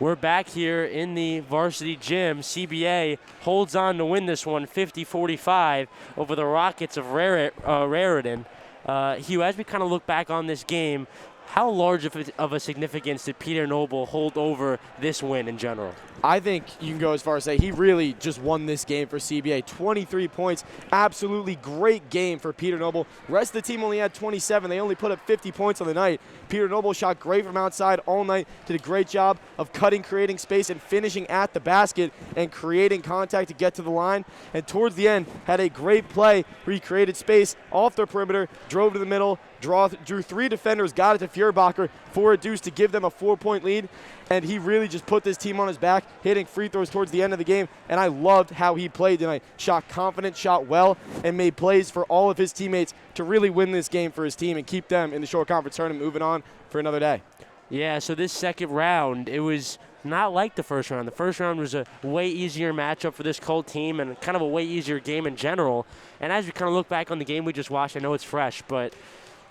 We're back here in the varsity gym. CBA holds on to win this one 50-45 over the Rockets of Raritan. Hugh, as we kind of look back on this game, how large of a significance did Peter Noble hold over this win in general? I think you can go as far as say he really just won this game for CBA. 23 points, absolutely great game for Peter Noble. Rest of the team only had 27. They only put up 50 points on the night. Peter Noble shot great from outside all night, did a great job of cutting, creating space, and finishing at the basket and creating contact to get to the line. And towards the end, had a great play where he created space off the perimeter, drove to the middle, drew 3 defenders, got it to Feuerbacher for a deuce to give them a 4-point lead. And he really just put this team on his back, hitting free throws towards the end of the game. And I loved how he played tonight. Shot confident, shot well, and made plays for all of his teammates to really win this game for his team and keep them in the Shore Conference tournament moving on for another day. Yeah, so this second round, it was not like the first round. The first round was a way easier matchup for this Colt team and kind of a way easier game in general. And as we kind of look back on the game we just watched, I know it's fresh, but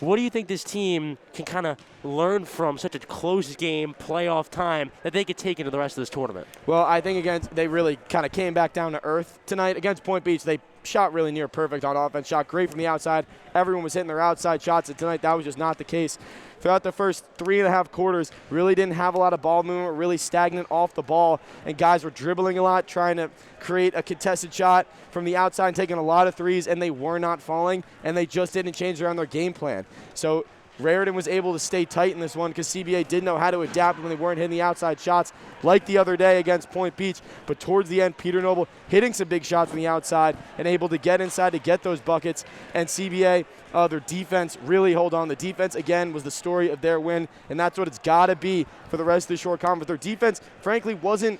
what do you think this team can kind of learn from such a close game, playoff time, that they could take into the rest of this tournament? Well, I think, again, they really kind of came back down to earth tonight. Against Point Beach, they shot really near perfect on offense, shot great from the outside. Everyone was hitting their outside shots, and tonight that was just not the case. Throughout the first 3.5 quarters, really didn't have a lot of ball movement, really stagnant off the ball, and guys were dribbling a lot, trying to create a contested shot from the outside and taking a lot of threes, and they were not falling, and they just didn't change around their game plan. So Raritan was able to stay tight in this one because CBA did know how to adapt when they weren't hitting the outside shots like the other day against Point Beach. But towards the end, Peter Noble hitting some big shots from the outside and able to get inside to get those buckets. And CBA, their defense really hold on. The defense, again, was the story of their win, and that's what it's got to be for the rest of the Shore Conference. Their defense, frankly, wasn't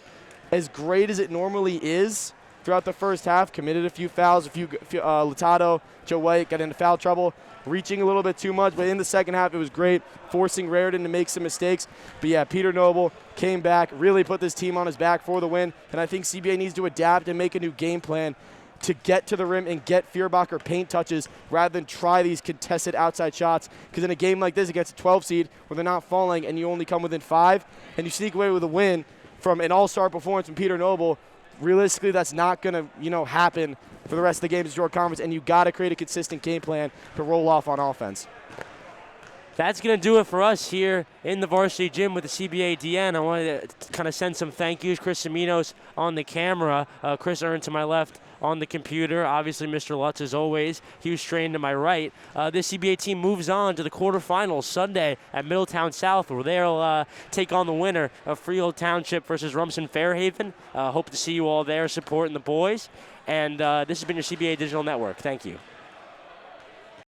as great as it normally is throughout the first half. Committed a few fouls, Latado, Joe White got into foul trouble, reaching a little bit too much, but in the second half it was great, forcing Raritan to make some mistakes. But yeah, Peter Noble came back, really put this team on his back for the win, and I think CBA needs to adapt and make a new game plan to get to the rim and get Feuerbacher paint touches rather than try these contested outside shots. Because in a game like this against a 12 seed where they're not falling and you only come within 5 and you sneak away with a win from an all-star performance from Peter Noble, realistically that's not going to happen for the rest of the games of Shore Conference, and you got to create a consistent game plan to roll off on offense. That's going to do it for us here in the varsity gym with the CBA DN. I wanted to kind of send some thank yous. Chris Seminos on the camera. Chris Earn to my left on the computer. Obviously, Mr. Lutz, as always. Hugh Straine to my right. This CBA team moves on to the quarterfinals Sunday at Middletown South, where they'll take on the winner of Freehold Township versus Rumson Fairhaven. Hope to see you all there supporting the boys. And this has been your CBA Digital Network. Thank you.